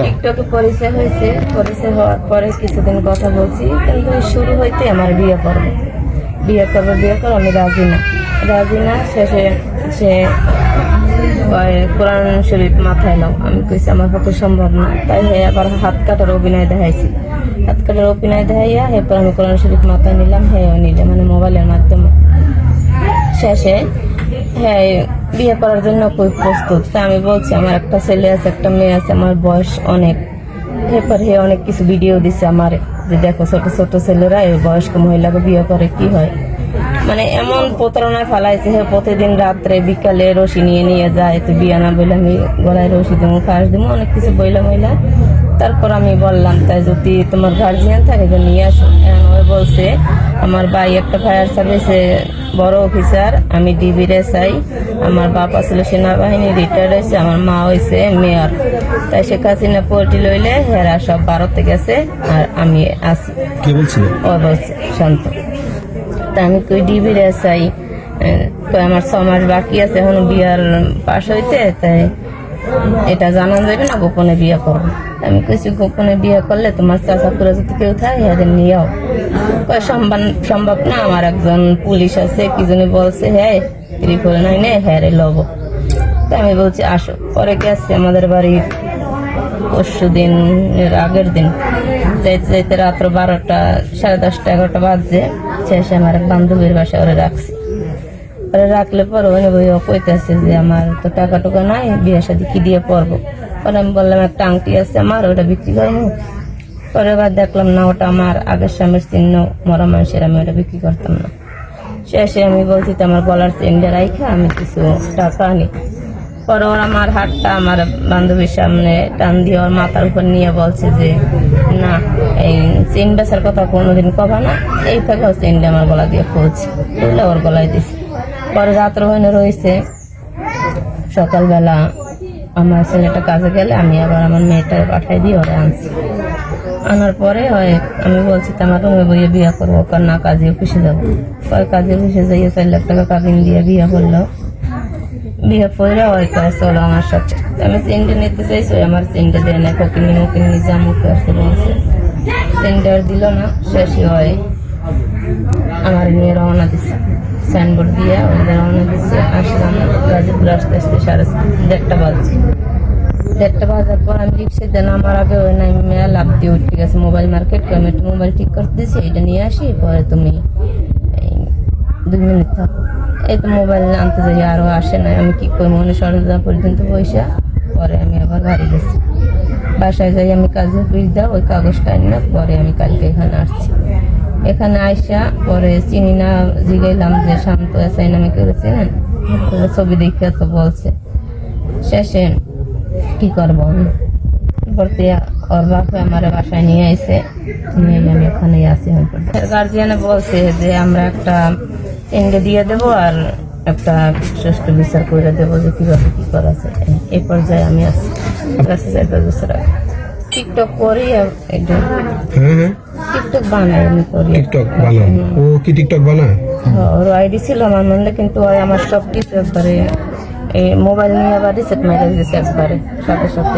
টিকটকে পরিচয় হয়েছে, পরিচয় হওয়ার পরে কিছুদিন কথা বলছি, কিন্তু শুরু হইতে আমার বিয়ে করবে, আমি রাজি না। শেষে সে কোরআন শরীফ মাথায় নাও, আমি কইছি আমার পক্ষে সম্ভব না। তাই আবার হাত কাটার অভিনয় দেখাইছি, দেখাইয়া এরপর আমি কোরআন শরীফ মাথায় নিলাম, নিলে মানে মোবাইলের মাধ্যমে। শেষে হ্যাঁ বিয়ে করার জন্য খুব প্রস্তুত। তা আমি বলছি আমার একটা ছেলে আছে, একটা মেয়ে আছে, আমার বয়স অনেক। এরপর অনেক কিছু ভিডিও দিচ্ছে আমার, যে দেখো ছোট ছোট ছেলেরা এই বয়স্ক মহিলাকে বিয়ে করে কি হয়, মানে এমন প্রতারণায় ফেলাইছে। প্রতিদিন রাত্রে বিকালে রশি নিয়ে যায়, তো বিয়ে না বলে আমি গলায় রশি দেবো, ফাঁস দেবো, অনেক কিছু বইলা মহিলা। তারপর আমি বললাম তাই যদি তোমার গার্জিয়ান থাকে তো নিয়ে আসো। ওই বলছে আমার ভাই একটা ফায়ার সার্ভিসে বড় অফিসার, আমি ডিবিরে চাই, আমার বাবা ছিল সেনাবাহিনী রিটায়ার্ড হয়েছে, আমার মা হয়েছে মেয়র। তাই শেখ হাসিনা পোল্ট্রি লইলে হেরা সব ভারতে গেছে আর আমি আছি। কি বলছিল? ও বলছে শান্ত। তা আমি কই ডিবিরে চাই, আমার 6 মাস বাকি আছে এখন বিয়ার পাশ হইতে, তাই এটা জানান যাবে না, গোপনে বিয়ে করবো। আমি কইছি গোপনে বিয়ে করলে তোমার চাচাপুরা যদি কেউ থাকে এদের নিয়েও সম্ভব না, আমার একজন পুলিশ আছে কি জানি বলছে, হ্যাঁ ত্রিপুল নাই নে হ্যাঁ রে লব। তা আমি বলছি আসো। পরে গেছে আমাদের বাড়ির পরশু দিনের আগের দিন, যাইতে যাইতে রাত্র 12টা 10:30 11টা বাজছে। শেষে আমার এক বান্ধবীর বাসায় ওরা রাখছি। রাখলে পরে কইতেছে যে আমার তো টাকা টুকা নাই, বিয়ে শাদী কি দিয়ে পড়বো। পরে আমি বললাম একটা আংটি আছে আমার, ওটা বিক্রি করবো। পরে এবার দেখলাম না, ওটা আমার আগের স্বামীর চিহ্ন, মরা মানুষের, আমি ওটা বিক্রি করতাম না। শেষে আমি বলছি তো আমার গলার চেনটা রাইখা আমি কিছু টাকা আনি। পরে ওরা আমার হাতটা আমার বান্ধবীর সামনে টান দিয়ে ওর মাথার উপর নিয়ে বলছে যে না, এই চেন বেচার কথা কোনোদিন কবা না। এই ফেলেও চেনটা আমার গলা দিয়ে খুলছে, খুলে ওর গলায় দিছে। পরে রাত্র হয়ে রয়েছে, সকালবেলা আমার ছেলেটা কাজে গেলে আমি আবার আমার মেয়েটা পাঠাই দিয়ে ওরা আনছি। আনার পরে আমি বলছি তো আমার রুমে বইয়ে বিয়ে করবো, কার না কাজে অফিসে যাবো। কাজে অফিসে যাইয়ে 4 লাখ টাকা কাবিন দিয়ে বিয়ে করলো। বিয়ে করে চলো আমার সাথে। আমি চেনটা নিতে চাইছি, আমার চেনটা দেয় না, ফকিনি জামুক আসতে বলছে, চেনটা দিল না। শেষে আমার নিয়ে রওনা দিচ্ছে, সাইনবোর্ড দিয়ে রওনা দিচ্ছে। আসলাম গাজীপুর আসতে 1:30 বাজছে। 1:30 বাজার পর আমি রিক্সা দেন আমার আগে নাই মেয়ে লাভ দিয়ে উঠে গেছে মোবাইল মার্কেট। আমি একটু মোবাইল ঠিক করতে দিচ্ছি, এটা নিয়ে আসি, পরে তুমি 2 মিনিট থাকো। এই তো মোবাইল আনতে যাই, আরো আসে না। আমি কি করি মনে সরঞ্জাম পর্যন্ত পয়সা। পরে আমি আবার বাড়ি গেছি, বাসায় যাই আমি কাজে অফিস দাও ওই কাগজটা না। পরে আমি কালকে এখানে আসছি। এখানে আইসা পরে চিনি না, জিগাইলাম যে শান্ত এসাই নামে কেউ চিনেন, ছবি দেখে তো বলছে। শেষে কি করবো আমি, বলতে ওর বাপে আমার বাসায় নিয়ে আইসে, নিয়ে আমি ওখানেই আসি। গার্জিয়ানে বলছে যে আমরা একটা চেনকে দিয়ে দেবো আর একটা সুষ্ঠু বিচার করে দেবো যে কিভাবে কি করা যায়। এই পর্যায়ে আমি আছি। 4 বছর আগে টিকটক করি, একজন টিকটক বানাই, আমি করি। টিকটক বানাও? ও কি টিকটক বানায়? ওর আইডি ছিল আমার মনে, কিন্তু আমার সব কিছু একবারে মোবাইল নিয়ে আবার রিসেট মেরে দিয়েছে একবারে সাথে সাথে।